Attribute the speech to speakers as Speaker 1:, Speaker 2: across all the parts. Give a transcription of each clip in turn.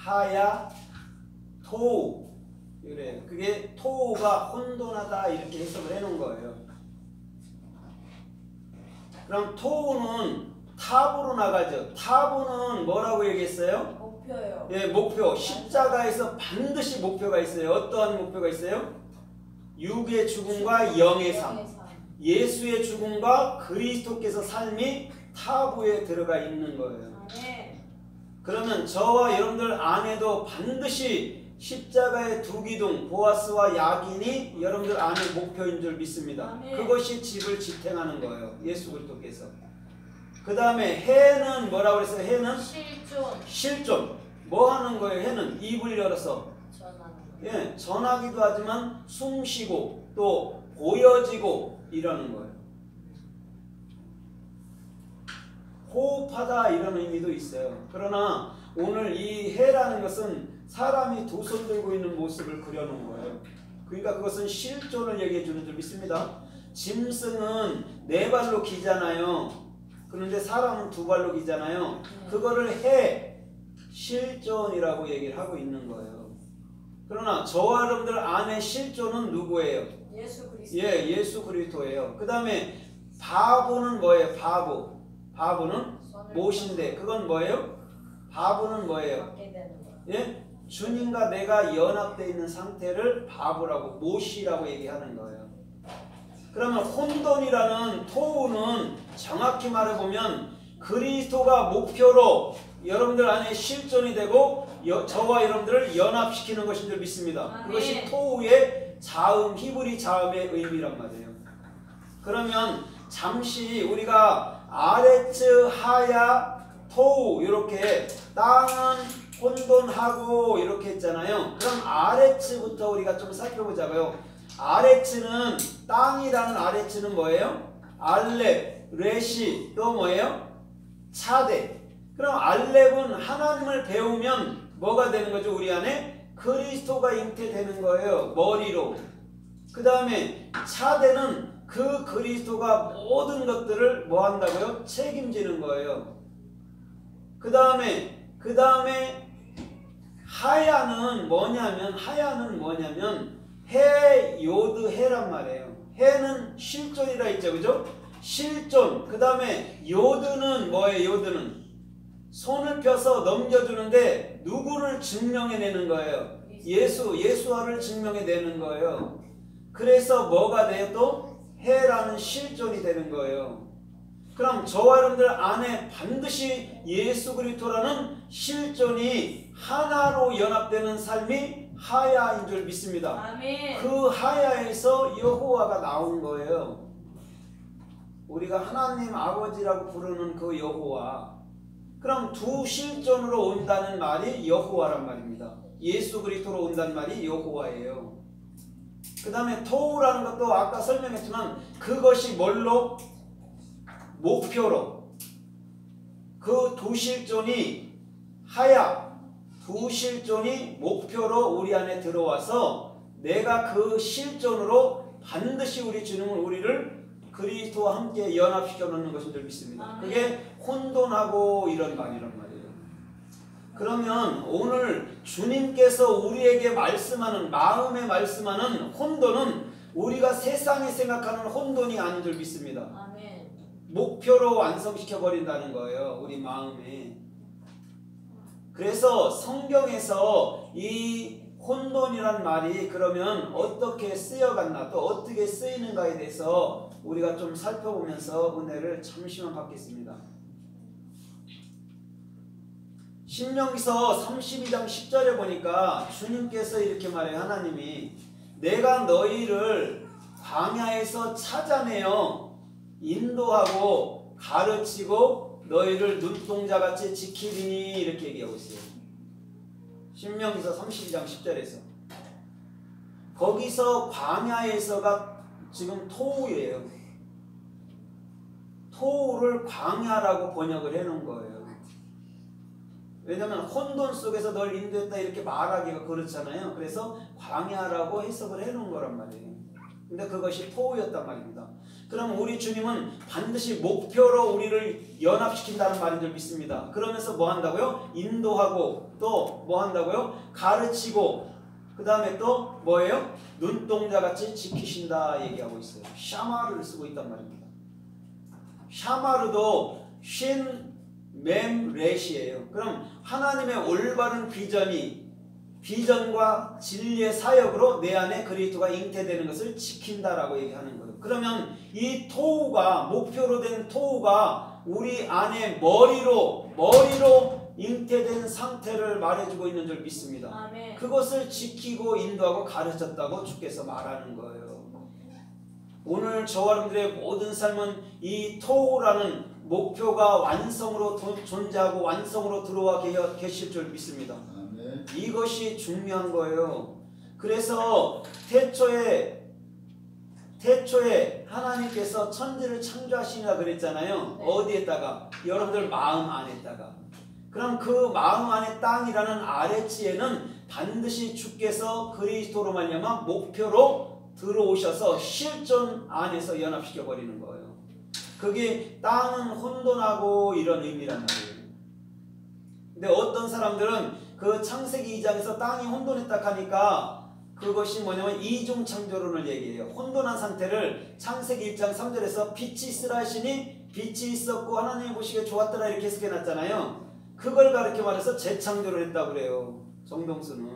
Speaker 1: 하야, 토우. 그래요. 그게 토우가 혼돈하다 이렇게 해석을 해놓은 거예요. 그럼 토우는 탑으로 나가죠. 탑은 뭐라고 얘기했어요?
Speaker 2: 목표요.
Speaker 1: 예, 목표. 십자가에서 반드시 목표가 있어요. 어떠한 목표가 있어요? 육의 죽음과 영의 삶. 예수의 죽음과 그리스도께서 삶이 타부에 들어가 있는 거예요. 그러면 저와 여러분들 안에도 반드시 십자가의 두 기둥 보아스와 야긴이 여러분들 안의 목표인 줄 믿습니다.
Speaker 2: 아멘.
Speaker 1: 그것이 집을 지탱하는 거예요. 예수 그리스도께서. 그 다음에 해는 뭐라고 그랬어요? 해는 실존. 뭐 하는 거예요? 해는 입을 열어서 예, 전하기도 하지만 숨쉬고 또 보여지고 이러는 거예요. 호흡하다 이런 의미도 있어요. 그러나 오늘 이 해라는 것은 사람이 두 손 들고 있는 모습을 그려놓은 거예요. 그러니까 그것은 실존을 얘기해 주는 줄 믿습니다. 짐승은 네 발로 기잖아요. 그런데 사람은 두 발로 기잖아요. 그거를 해, 실존이라고 얘기를 하고 있는 거예요. 그러나 저와 여러분들 안에 실존은 누구예요?
Speaker 2: 예수 그리스도.
Speaker 1: 예, 예수 그리스도예요. 그 다음에 바보는 뭐예요? 바보는 못인데 그건 뭐예요? 바보는 뭐예요? 예? 주님과 내가 연합되어 있는 상태를 바보라고 못이라고 얘기하는 거예요. 그러면 혼돈이라는 토우는 정확히 말해보면 그리스도가 목표로 여러분들 안에 실존이 되고 저와 여러분들을 연합시키는 것인 줄 믿습니다. 그것이 토우의 자음, 히브리 자음의 의미란 말이에요. 그러면 잠시 우리가 아레츠, 하야, 토우 이렇게 땅은 혼돈하고 이렇게 했잖아요. 그럼 아레츠부터 우리가 좀 살펴보자고요. 아레츠는 땅이라는 아레츠는 뭐예요? 알렙, 레시 또 뭐예요? 차데. 그럼 알렙은 하나님을 배우면 뭐가 되는 거죠? 우리 안에 그리스도가 잉태되는 거예요. 머리로. 그 다음에 차데는 그 그리스도가 모든 것들을 뭐 한다고요? 책임지는 거예요. 그 다음에 하야는 뭐냐면 해, 요드, 해란 말이에요. 해는 실존이라 했죠. 그죠? 실존. 그 다음에 요드는 뭐예요? 요드는 손을 펴서 넘겨주는데 누구를 증명해내는 거예요? 예수화를 증명해내는 거예요. 그래서 뭐가 돼요? 또 해라는 실존이 되는 거예요. 그럼 저와 여러분들 안에 반드시 예수 그리스도라는 실존이 하나로 연합되는 삶이 하야인 줄 믿습니다.
Speaker 2: 아멘.
Speaker 1: 그 하야에서 여호와가 나온 거예요. 우리가 하나님 아버지라고 부르는 그 여호와. 그럼 두 실존으로 온다는 말이 여호와란 말입니다. 예수 그리스도로 온다는 말이 여호와예요. 그 다음에 토우라는 것도 아까 설명했지만 그것이 뭘로? 목표로. 그 두 실존이 하야, 두 실존이 목표로 우리 안에 들어와서 내가 그 실존으로 반드시 우리 주님은 우리를 그리스도와 함께 연합시켜 놓는 것인 줄 믿습니다. 그게 혼돈하고 이런 말이란 말이에요. 그러면 오늘 주님께서 우리에게 말씀하는 마음에 말씀하는 혼돈은 우리가 세상에 생각하는 혼돈이 아닌 줄 믿습니다.
Speaker 2: 아멘.
Speaker 1: 목표로 완성시켜 버린다는 거예요. 우리 마음에. 그래서 성경에서 이 혼돈이란 말이 그러면 어떻게 쓰여갔나 또 어떻게 쓰이는가에 대해서 우리가 좀 살펴보면서 은혜를 잠시만 받겠습니다. 신명기서 32장 10절에 보니까 주님께서 이렇게 말해요. 하나님이 내가 너희를 광야에서 찾아내어 인도하고 가르치고 너희를 눈동자같이 지키리니 이렇게 얘기하고 있어요. 신명기서 32장 10절에서 거기서 광야에서가 지금 토우예요. 토우를 광야라고 번역을 해놓은 거예요. 왜냐하면 혼돈 속에서 널 인도했다 이렇게 말하기가 그렇잖아요. 그래서 광야라고 해석을 해놓은 거란 말이에요. 근데 그것이 토우였단 말입니다. 그럼 우리 주님은 반드시 목표로 우리를 연합시킨다는 말인 줄 믿습니다. 그러면서 뭐 한다고요? 인도하고 또 뭐 한다고요? 가르치고 그 다음에 또 뭐예요? 눈동자같이 지키신다 얘기하고 있어요. 샤마르를 쓰고 있단 말입니다. 샤마르도 신 mem렛이에요. 그럼 하나님의 올바른 비전과 진리의 사역으로 내 안에 그리스도가 잉태되는 것을 지킨다라고 얘기하는 거예요. 그러면 이 토우가 목표로 된 토우가 우리 안에 머리로 잉태된 상태를 말해주고 있는 줄 믿습니다.
Speaker 2: 아멘.
Speaker 1: 그것을 지키고 인도하고 가르쳤다고 주께서 말하는 거예요. 오늘 저와 여러분들의 모든 삶은 이 토우라는 목표가 완성으로 존재하고 완성으로 들어와 계실 줄 믿습니다.
Speaker 3: 아멘.
Speaker 1: 이것이 중요한 거예요. 그래서 태초에 하나님께서 천지를 창조하시니라 그랬잖아요.
Speaker 2: 네.
Speaker 1: 어디에다가? 여러분들 마음 안에다가. 그럼 그 마음 안의 땅이라는 아래지에는 반드시 주께서 그리스도로 말미암아 목표로 들어오셔서 실존 안에서 연합시켜 버리는 거예요. 그게 땅은 혼돈하고 이런 의미란 말이에요. 근데 어떤 사람들은 그 창세기 2장에서 땅이 혼돈했다 하니까 그것이 뭐냐면 이중창조론을 얘기해요. 혼돈한 상태를 창세기 1장 3절에서 빛이 있으라 하시니 빛이 있었고 하나님이 보시기에 좋았더라 이렇게 해석해놨잖아요. 그걸 가르쳐 말해서 재창조를 했다고 그래요. 정동수는.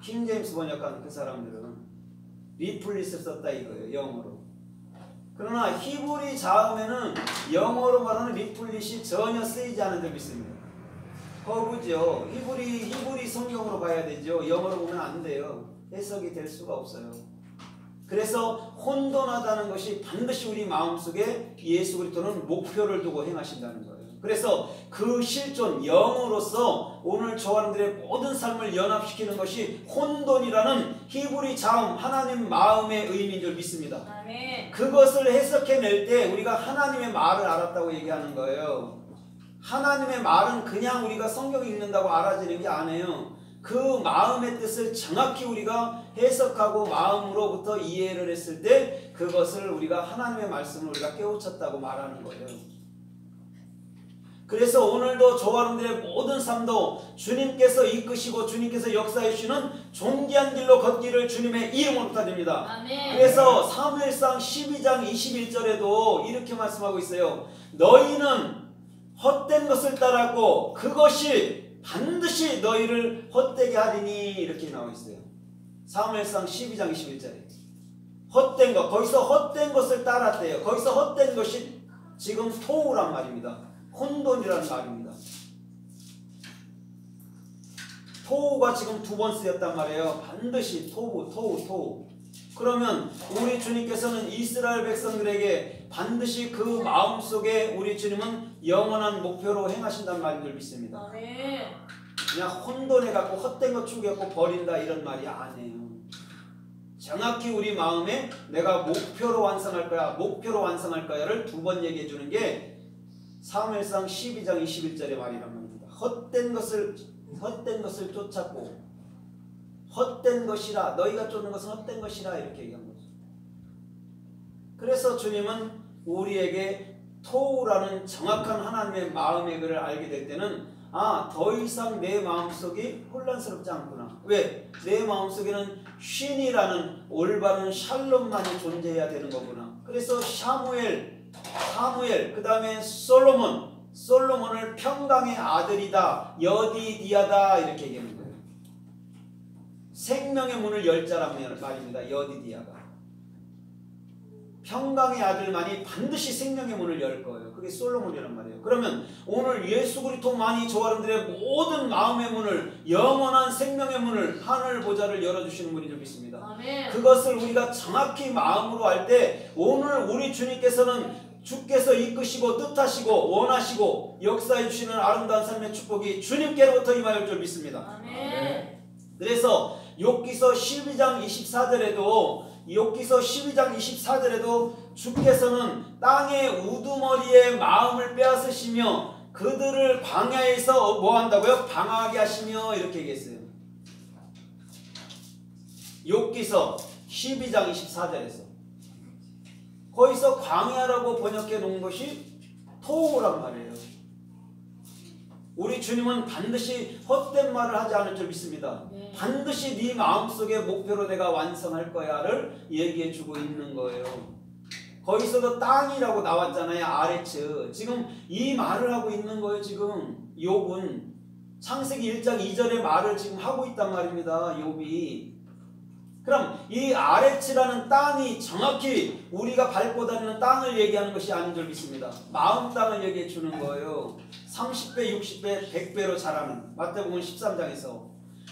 Speaker 1: 킹제임스 번역한 그 사람들은 리플리스 썼다 이거예요. 영어로. 그러나 히브리 자음에는 영어로 말하는 리플릿이 전혀 쓰이지 않은 줄 믿습니다. 허구죠. 히브리 성경으로 가야 되죠. 영어로 보면 안 돼요. 해석이 될 수가 없어요. 그래서 혼돈하다는 것이 반드시 우리 마음속에 예수 그리스도는 목표를 두고 행하신다는 거예요. 그래서 그 실존 영으로서 오늘 저와 여러분들의 모든 삶을 연합시키는 것이 혼돈이라는 히브리 자음 하나님 마음의 의미인 줄 믿습니다.
Speaker 2: 아멘.
Speaker 1: 그것을 해석해낼 때 우리가 하나님의 말을 알았다고 얘기하는 거예요. 하나님의 말은 그냥 우리가 성경 읽는다고 알아지는 게 아니에요. 그 마음의 뜻을 정확히 우리가 해석하고 마음으로부터 이해를 했을 때 그것을 우리가 하나님의 말씀을 우리가 깨우쳤다고 말하는 거예요. 그래서 오늘도 저와 여러분들의 모든 삶도 주님께서 이끄시고 주님께서 역사해 주시는 존귀한 길로 걷기를 주님의 이름으로 부탁드립니다.
Speaker 2: 아멘.
Speaker 1: 그래서 사무엘상 12장 21절에도 이렇게 말씀하고 있어요. 너희는 헛된 것을 따랐고 그것이 반드시 너희를 헛되게 하리니 이렇게 나와 있어요. 사무엘상 12장 21절에 헛된 것, 거기서 헛된 것을 따랐대요. 거기서 헛된 것이 지금 토우란 말입니다. 혼돈이라는 말입니다. 토우가 지금 두 번 쓰였단 말이에요. 반드시 토우. 그러면 우리 주님께서는 이스라엘 백성들에게 반드시 그 마음속에 우리 주님은 영원한 목표로 행하신다는 말인 줄 믿습니다.
Speaker 2: 아멘.
Speaker 1: 그냥 혼돈해갖고 헛된 것 추구해갖고 버린다 이런 말이 아니에요. 정확히 우리 마음에 내가 목표로 완성할 거야를 두 번 얘기해 주는 게 사무엘상 12장 21절의 말이란 말입니다. 헛된 것을 쫓았고 헛된 것이라 너희가 쫓는 것은 헛된 것이라 이렇게 얘기한 거죠. 그래서 주님은 우리에게 토우라는 정확한 하나님의 마음의 글을 알게 될 때는 더 이상 내 마음속이 혼란스럽지 않구나. 왜? 내 마음속에는 쉰이라는 올바른 샬롬만이 존재해야 되는 거구나. 그래서 사무엘 그 다음에 솔로몬을 평강의 아들이다, 여디디아다 이렇게 얘기하는 거예요. 생명의 문을 열 자란 말입니다. 여디디아가. 평강의 아들만이 반드시 생명의 문을 열 거예요. 그게 솔로몬이란 말이에요. 그러면 오늘 예수 그리스도만이 저와 여러분들의 모든 마음의 문을, 영원한 생명의 문을, 하늘 보좌를 열어주시는 분인 줄 믿습니다.
Speaker 2: 아멘.
Speaker 1: 그것을 우리가 정확히 마음으로 할 때 오늘 우리 주께서 이끄시고 뜻하시고 원하시고 역사해 주시는 아름다운 삶의 축복이 주님께로부터 임하일 줄 믿습니다.
Speaker 2: 아멘.
Speaker 1: 그래서 욥기서 12장 24절에도 주께서는 땅의 우두머리에 마음을 빼앗으시며 그들을 광야에서 뭐 한다고요? 방황하게 하시며 이렇게 얘기했어요. 욥기서 12장 24절에서. 거기서 광야라고 번역해 놓은 것이 토우란 말이에요. 우리 주님은 반드시 헛된 말을 하지 않을 줄 믿습니다. 반드시 네 마음속에 목표로 내가 완성할 거야를 얘기해 주고 있는 거예요. 거기서도 땅이라고 나왔잖아요. 아레츠. 지금 이 말을 하고 있는 거예요. 지금 욥은 창세기 1장 2절의 말을 지금 하고 있단 말입니다. 욥이. 그럼 이 아레츠라는 땅이 정확히 우리가 밟고 다니는 땅을 얘기하는 것이 아닌 줄 믿습니다. 마음 땅을 얘기해 주는 거예요. 30배, 60배, 100배로 자라는 마태복음 13장에서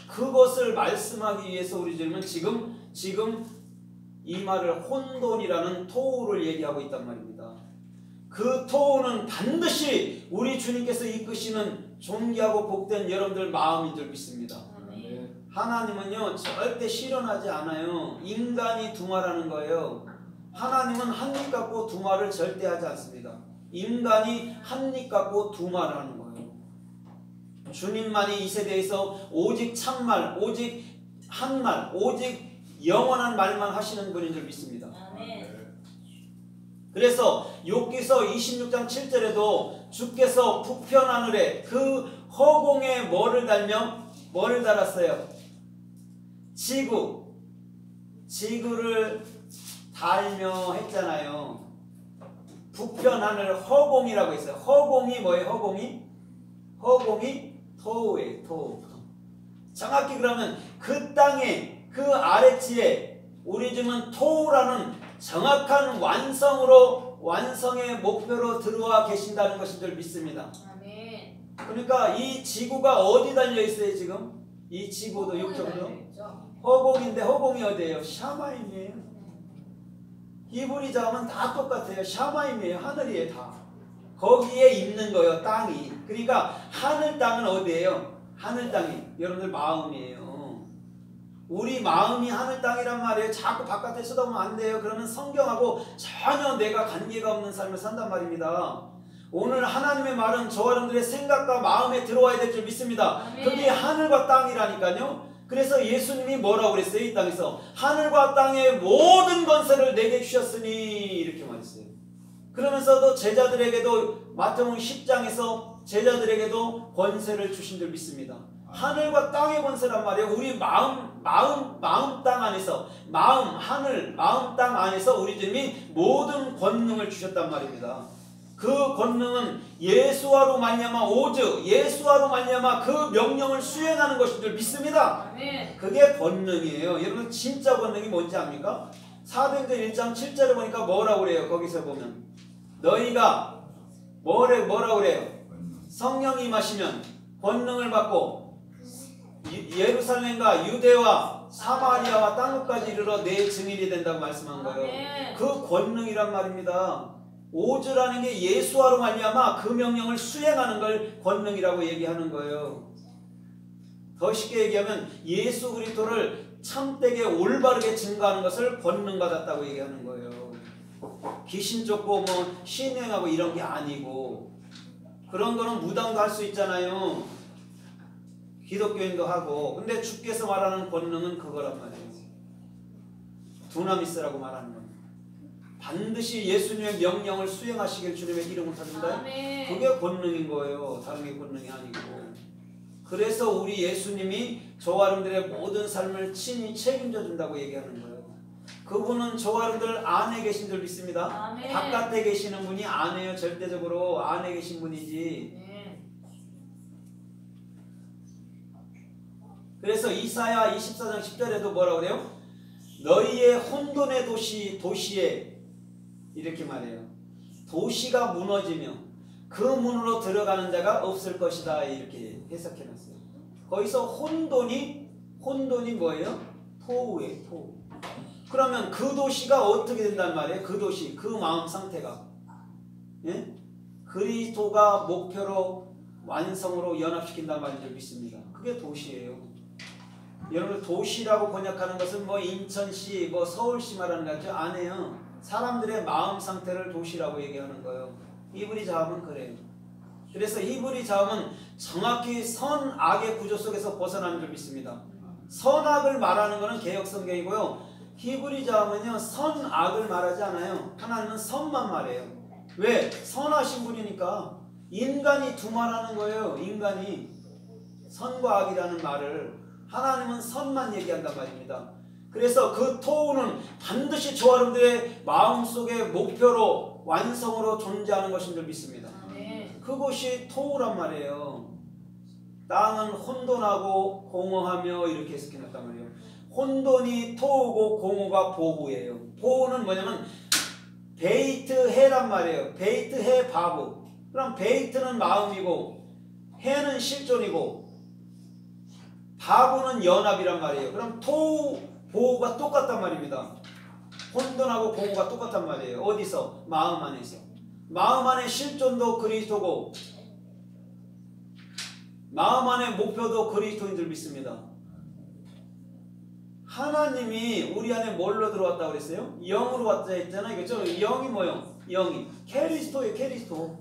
Speaker 1: 그것을 말씀하기 위해서 우리 주님은 지금 이 말을 혼돈이라는 토우를 얘기하고 있단 말입니다. 그 토우는 반드시 우리 주님께서 이끄시는 존귀하고 복된 여러분들 마음인 줄 믿습니다. 하나님은요 절대 실현하지 않아요. 인간이 두말하는 거예요. 하나님은 한 입 갖고 두말을 절대 하지 않습니다. 인간이 한 입 갖고 두말하는 거예요. 주님만이 이 세대에서 오직 참말, 오직 한말, 오직 영원한 말만 하시는 분인 줄 믿습니다. 그래서 욥기서 26장 7절에도 주께서 북편 하늘에 그 허공에 뭐를 달았어요? 지구를 달며 했잖아요. 북편 하늘 허공이라고 했어요. 허공이 뭐예요? 허공이 토우예요. 토우. 정확히 그러면 그 땅에 그 아래치에 우리 주님은 토우라는 정확한 완성의 목표로 들어와 계신다는 것인 줄 믿습니다. 아멘. 그러니까 이 지구가 어디 달려 있어요 지금? 이 지구도 육적으로 허공인데 허공이 어디예요? 샤마임이에요. 히브리 자음은 다 똑같아요. 샤마임이에요. 하늘이에요. 다. 거기에 있는 거예요. 땅이. 그러니까 하늘 땅은 어디예요? 하늘 땅이 여러분들 마음이에요. 우리 마음이 하늘 땅이란 말이에요. 자꾸 바깥에 쳐다보면 안 돼요. 그러면 성경하고 전혀 내가 관계가 없는 삶을 산단 말입니다. 오늘 하나님의 말은 저와 여러분들의 생각과 마음에 들어와야 될 줄 믿습니다. 아멘. 그게 하늘과 땅이라니까요. 그래서 예수님이 뭐라고 그랬어요? 이 땅에서 하늘과 땅의 모든 권세를 내게 주셨으니 이렇게 말했어요. 그러면서도 제자들에게도 마태복음 10장에서 제자들에게도 권세를 주신 줄 믿습니다. 하늘과 땅의 권세란 말이에요. 우리 마음 땅 안에서 마음 땅 안에서 우리 주님이 모든 권능을 주셨단 말입니다. 그 권능은 예수와로 말미암아 오직 예수와로 말미암아 그 명령을 수행하는 것인 줄 믿습니다. 아멘. 그게 권능이에요. 여러분 진짜 권능이 뭔지 압니까? 사도행전 1장 7절에 보니까 뭐라고 그래요? 거기서 보면 너희가 뭐라고 그래요? 성령이 임하시면 권능을 받고 예루살렘과 유대와 사마리아와 땅끝까지 이르러 내 증인이 된다고 말씀한 거예요. 아멘. 그 권능이란 말입니다. 오즈라는 게 예수와로 말미암아 그 명령을 수행하는 걸 권능이라고 얘기하는 거예요. 더 쉽게 얘기하면 예수 그리스도를 참되게 올바르게 증거하는 것을 권능 받았다고 얘기하는 거예요. 귀신 쫓고 뭐 신행하고 이런 게 아니고 그런 거는 무당도 할 수 있잖아요. 기독교인도 하고. 근데 주께서 말하는 권능은 그거란 말이에요. 두나미스라고 말하는 겁니다. 반드시 예수님의 명령을 수행하시길 주님의 이름을 드린다. 그게 권능인 거예요. 다른 게 권능이 아니고. 그래서 우리 예수님이 저와 여러분들의 모든 삶을 친히 책임져 준다고 얘기하는 거예요. 그분은 저와 여러분들 안에 계신 줄 믿습니다. 아멘. 바깥에 계시는 분이 아니에요. 절대적으로 안에 계신 분이지. 그래서 이사야 24장 10절에도 뭐라고 그래요? 너희의 혼돈의 도시에 이렇게 말해요. 도시가 무너지며 그 문으로 들어가는 자가 없을 것이다. 이렇게 해석해놨어요. 거기서 혼돈이 뭐예요? 토우예요. 토우. 그러면 그 도시가 어떻게 된단 말이에요? 그 도시, 그 마음 상태가 그리스도가 목표로 완성으로 연합시킨단 말인 줄 믿습니다. 그게 도시예요. 여러분 도시라고 번역하는 것은 뭐 인천시, 뭐 서울시 말하는 거 같죠? 아니에요. 사람들의 마음 상태를 도시라고 얘기하는 거예요. 히브리 자음은 그래요. 그래서 히브리 자음은 정확히 선악의 구조 속에서 벗어나는 줄 믿습니다. 선악을 말하는 것은 개혁성경이고요. 히브리 자음은요 선악을 말하지 않아요. 하나님은 선만 말해요. 왜? 선하신 분이니까. 인간이 두말하는 거예요. 인간이 선과 악이라는 말을. 하나님은 선만 얘기한단 말입니다. 그래서 그 토우는 반드시 저 여러분들의 마음속의 목표로 완성으로 존재하는 것인 줄 믿습니다. 그것이 토우란 말이에요. 땅은 혼돈하고 공허하며 이렇게 해석해놨단 말이에요. 혼돈이 토우고 공허가 보후예요. 보후는 뭐냐면 베이트 해란 말이에요. 베이트 해 바브. 그럼 베이트는 마음이고 해는 실존이고 바브는 연합이란 말이에요. 그럼 토우 보후가 똑같단 말입니다. 혼돈하고 공허가 똑같단 말이에요. 어디서? 마음 안에서. 마음 안에 실존도 그리스도고 마음 안에 목표도 그리스도인 줄 믿습니다. 하나님이 우리 안에 뭘로 들어왔다고 그랬어요? 영으로 왔다 했잖아요. 그렇죠? 영이 뭐요? 영이 캐리스토예요. 캐리스토.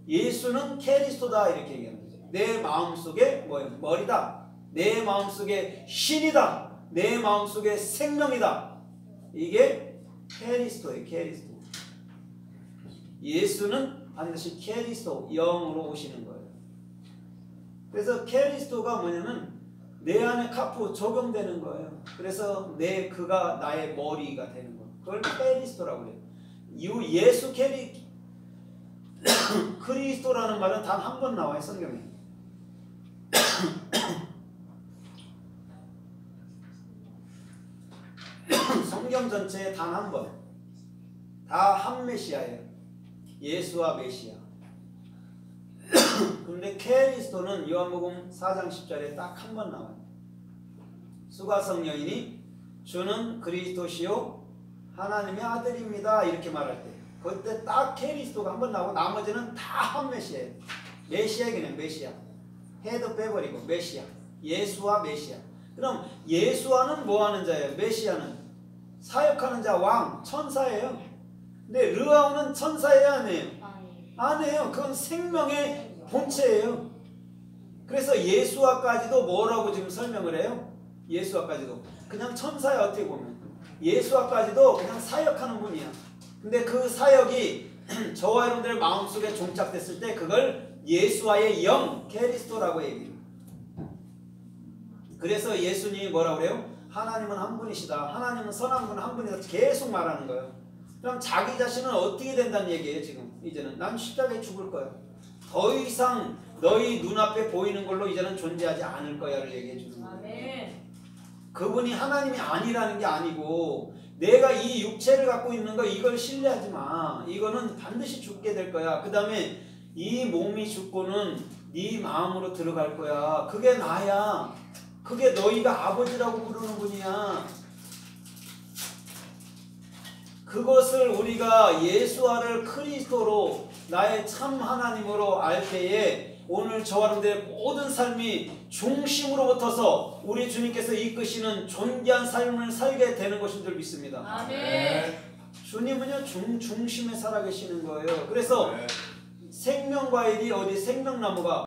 Speaker 1: 예수는 캐리스토다 이렇게 얘기하는 거죠. 내 마음속에 뭐예요? 머리다. 내 마음속에 신이다. 내 마음속에 생명이다. 이게 캐리스토예요. 캐리스토. 예수는 반드시 캐리스토, 영으로 오시는 거예요. 그래서 캐리스토가 뭐냐면 내 안에 카푸 적용되는 거예요. 그래서 그가 나의 머리가 되는 거예요. 그걸 캐리스토라고 해요. 예수 그리스도라는 말은 단 한 번 나와요. 성경에. 성경 전체에 단 한 번. 다 한 메시아예요. 예수와 메시아. 그런데 캐리스도는 요한복음 4장 10절에 딱 한 번 나와요. 수가성 여인이 주는 그리스도시요 하나님의 아들입니다 이렇게 말할 때 그때 딱 캐리스도가 한 번 나오고 나머지는 다 한 메시아예요. 메시아에 그냥 메시아. 헤드 빼버리고 메시아. 예수와 메시아. 그럼 예수와는 뭐하는 자예요? 메시아는 사역하는 자, 왕, 천사예요. 근데 르아우는 천사예요? 아니에요? 아니에요. 그건 생명의 본체예요. 그래서 예수와까지도 뭐라고 지금 설명을 해요? 예수와까지도 그냥 천사야. 어떻게 보면 예수와까지도 그냥 사역하는 분이야. 근데 그 사역이 저와 여러분들의 마음속에 종착됐을 때 그걸 예수와의 영, 캐리스토라고 얘기해요. 그래서 예수님이 뭐라고 그래요? 하나님은 한 분이시다. 하나님은 선한 분 한 분이다. 계속 말하는 거예요. 그럼 자기 자신은 어떻게 된다는 얘기예요. 지금 이제는 난 십자가에 죽을 거야. 더 이상 너희 눈앞에 보이는 걸로 이제는 존재하지 않을 거야를 얘기해 주는 거예요. 그분이 하나님이 아니라는 게 아니고 내가 이 육체를 갖고 있는 거 이걸 신뢰하지 마. 이거는 반드시 죽게 될 거야. 그 다음에 이 몸이 죽고는 네 마음으로 들어갈 거야. 그게 나야. 그게 너희가 아버지라고 부르는 분이야. 그것을 우리가 예수와를 크리스토로 나의 참 하나님으로 알 때에 오늘 저와 여러분들의 모든 삶이 중심으로부터서 우리 주님께서 이끄시는 존귀한 삶을 살게 되는 것인 줄 믿습니다.
Speaker 2: 아멘.
Speaker 1: 주님은요 중심에 살아계시는 거예요. 그래서 생명과일이 어디 생명나무가